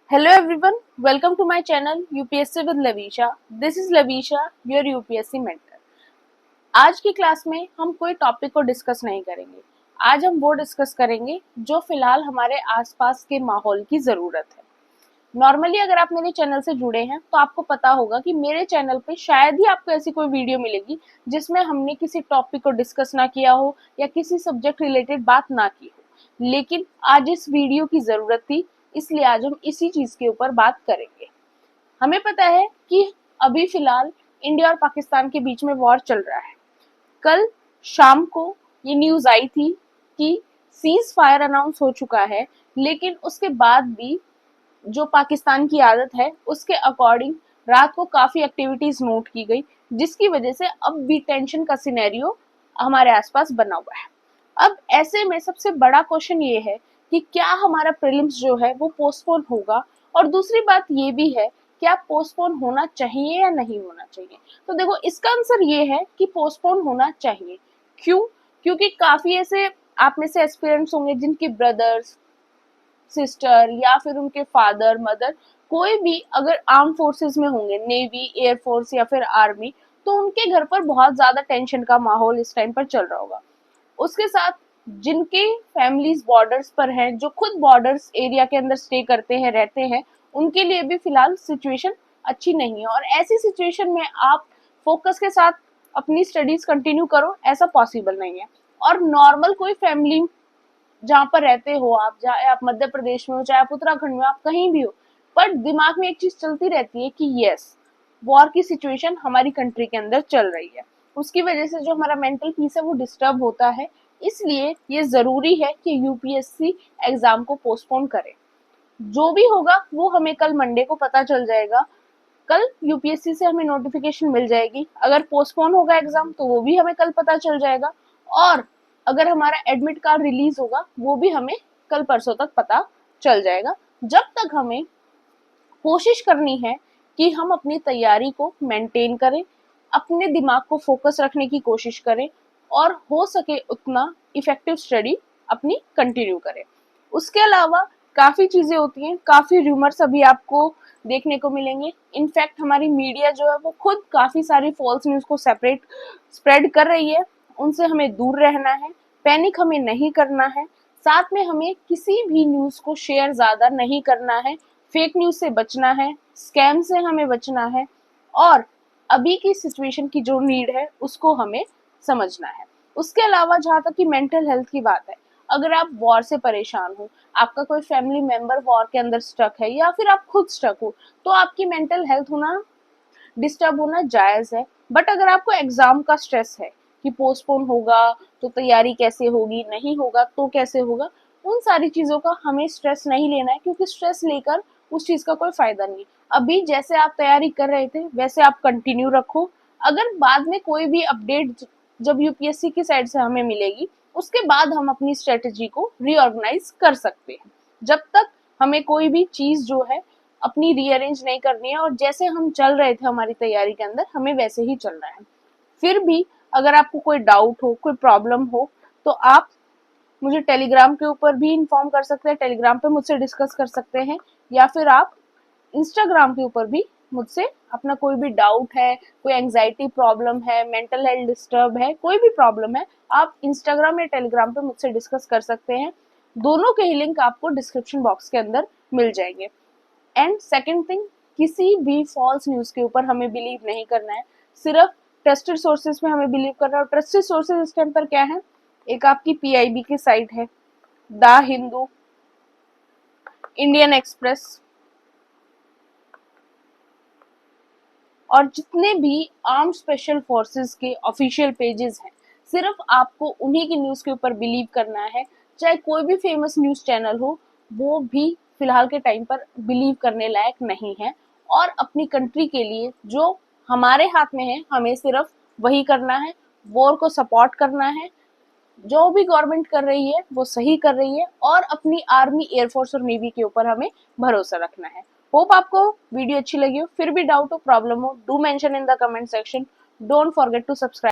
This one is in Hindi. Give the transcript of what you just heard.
Hello everyone, welcome to my channel UPSC with Lavisha. This is Lavisha, your UPSC mentor. आज की क्लास में हम कोई टॉपिक को डिस्कस नहीं करेंगे। आज हम वो डिस्कस करेंगे जो फिलहाल हमारे आसपास के माहौल की ज़रूरत है। नॉर्मली अगर आप मेरे चैनल से जुड़े हैं तो आपको पता होगा कि मेरे चैनल पे शायद ही आपको ऐसी कोई वीडियो मिलेगी जिसमें हमने किसी टॉपिक को डिस्कस ना किया हो या किसी सब्जेक्ट रिलेटेड बात ना की हो, लेकिन आज इस वीडियो की ज़रूरत थी, इसलिए आज हम इसी चीज़ के ऊपर बात करेंगे। हमें पता है कि अभी फिलहाल इंडिया और पाकिस्तान के बीच में वॉर चल रहा है। कल शाम को ये न्यूज़ आई थी कि सीज फायर अनाउंस हो चुका है, लेकिन उसके बाद भी जो पाकिस्तान की आदत है उसके अकॉर्डिंग रात को काफ़ी एक्टिविटीज़ नोट की गई, जिसकी वजह से अब भी टेंशन का सिनेरियो हमारे आसपास बना हुआ है। अब ऐसे में सबसे बड़ा क्वेश्चन ये है कि क्या हमारा प्रीलिम्स जो है वो पोस्टपोन होगा, और दूसरी बात ये भी है क्या पोस्टपोन होना चाहिए या नहीं होना चाहिए। तो देखो, इसका आंसर ये है कि पोस्टपोन होना चाहिए। क्यों? क्योंकि काफ़ी ऐसे आप में से एस्पिरेंट्स होंगे जिनके ब्रदर्स, सिस्टर या फिर उनके फादर, मदर, कोई भी अगर आर्म फोर्सेस में होंगे, नेवी, एयरफोर्स या फिर आर्मी, तो उनके घर पर बहुत ज़्यादा टेंशन का माहौल इस टाइम पर चल रहा होगा। उसके साथ जिनके फैमिलीज बॉर्डर्स पर हैं, जो खुद बॉर्डर्स एरिया के अंदर स्टे करते हैं, रहते हैं, उनके लिए भी फिलहाल सिचुएशन अच्छी नहीं है। और ऐसी सिचुएशन में आप फोकस के साथ अपनी स्टडीज कंटिन्यू करो, ऐसा पॉसिबल नहीं है। और नॉर्मल कोई फैमिली जहाँ पर रहते हो आप, चाहे आप मध्य प्रदेश में हो, चाहे आप उत्तराखंड में, आप कहीं भी हो, पर दिमाग में एक चीज चलती रहती है कि यस, वॉर की सिचुएशन हमारी कंट्री के अंदर चल रही है। उसकी वजह से जो हमारा मेंटल पीस है वो डिस्टर्ब होता है। इसलिए ये जरूरी है कि यूपीएससी एग्जाम को पोस्टपोन करें। जो भी होगा वो हमें कल मंडे को पता चल जाएगा। कल यूपीएससी से हमें नोटिफिकेशन मिल जाएगी। अगर पोस्टपोन होगा एग्जाम तो वो भी हमें कल पता चल जाएगा, और अगर हमारा एडमिट कार्ड रिलीज होगा वो भी हमें कल परसों तक पता चल जाएगा। जब तक हमें कोशिश करनी है कि हम अपनी तैयारी को मेंटेन करें, अपने दिमाग को फोकस रखने की कोशिश करें, और हो सके उतना इफेक्टिव स्टडी अपनी कंटिन्यू करें। उसके अलावा काफ़ी चीज़ें होती हैं, काफ़ी रूमर्स अभी आपको देखने को मिलेंगे। इनफैक्ट हमारी मीडिया जो है वो खुद काफ़ी सारी फॉल्स न्यूज़ को स्प्रेड कर रही है। उनसे हमें दूर रहना है, पैनिक हमें नहीं करना है, साथ में हमें किसी भी न्यूज़ को शेयर ज़्यादा नहीं करना है, फेक न्यूज़ से बचना है, स्कैम से हमें बचना है, और अभी की सिचुएशन की जो नीड है उसको हमें समझना है। उसके अलावा जहाँ तक कि मेंटल हेल्थ की बात है, अगर आप वॉर से परेशान हो, आपका कोई फैमिली मेंबर वॉर के अंदर स्टक है, या फिर आप खुद स्टक हो, तो आपकी मेंटल हेल्थ होना, डिस्टर्ब होना जायज़ है। बट अगर आपको एग्ज़ाम का स्ट्रेस है कि पोस्टपोन होगा तो तैयारी कैसे होगी, नहीं होगा तो कैसे होगा, उन सारी चीज़ों का हमें स्ट्रेस नहीं लेना है, क्योंकि स्ट्रेस लेकर उस चीज़ का कोई फ़ायदा नहीं है। अभी जैसे आप तैयारी कर रहे थे वैसे आप कंटिन्यू रखो। अगर बाद में कोई भी अपडेट जब यूपीएससी की साइड से हमें मिलेगी, उसके बाद हम अपनी स्ट्रेटजी को रीऑर्गेनाइज कर सकते हैं। जब तक हमें कोई भी चीज़ जो है अपनी रीअरेंज नहीं करनी है, और जैसे हम चल रहे थे हमारी तैयारी के अंदर हमें वैसे ही चलना है। फिर भी अगर आपको कोई डाउट हो, कोई प्रॉब्लम हो, तो आप मुझे टेलीग्राम के ऊपर भी इन्फॉर्म कर सकते हैं, टेलीग्राम पे मुझसे डिस्कस कर सकते हैं, या फिर आप इंस्टाग्राम के ऊपर भी मुझसे अपना कोई भी डाउट है, कोई एंजाइटी प्रॉब्लम है, मेंटल हेल्थ डिस्टर्ब है, कोई भी प्रॉब्लम है, आप इंस्टाग्राम या टेलीग्राम पे मुझसे डिस्कस कर सकते हैं। दोनों के ही लिंक आपको डिस्क्रिप्शन बॉक्स के अंदर मिल जाएंगे। एंड सेकेंड थिंग, किसी भी फॉल्स न्यूज़ के ऊपर हमें बिलीव नहीं करना है, सिर्फ ट्रस्टेड सोर्सेज में हमें बिलीव करना है। और ट्रस्टेड सोर्सेज इस टाइम पर क्या है? एक आपकी पीआईबी की साइट है, द हिंदू, इंडियन एक्सप्रेस, और जितने भी आर्म स्पेशल फोर्सेस के ऑफिशियल पेजेस हैं, सिर्फ आपको उन्हीं की न्यूज़ के ऊपर बिलीव करना है। चाहे कोई भी फेमस न्यूज़ चैनल हो, वो भी फिलहाल के टाइम पर बिलीव करने लायक नहीं है। और अपनी कंट्री के लिए जो हमारे हाथ में है, हमें सिर्फ वही करना है, वॉर को सपोर्ट करना है। जो भी गवर्नमेंट कर रही है वो सही कर रही है, और अपनी आर्मी, एयरफोर्स और नेवी के ऊपर हमें भरोसा रखना है। होप आपको वीडियो अच्छी लगी हो। फिर भी डाउट हो, प्रॉब्लम हो, do mention in the comment section. Don't forget to subscribe.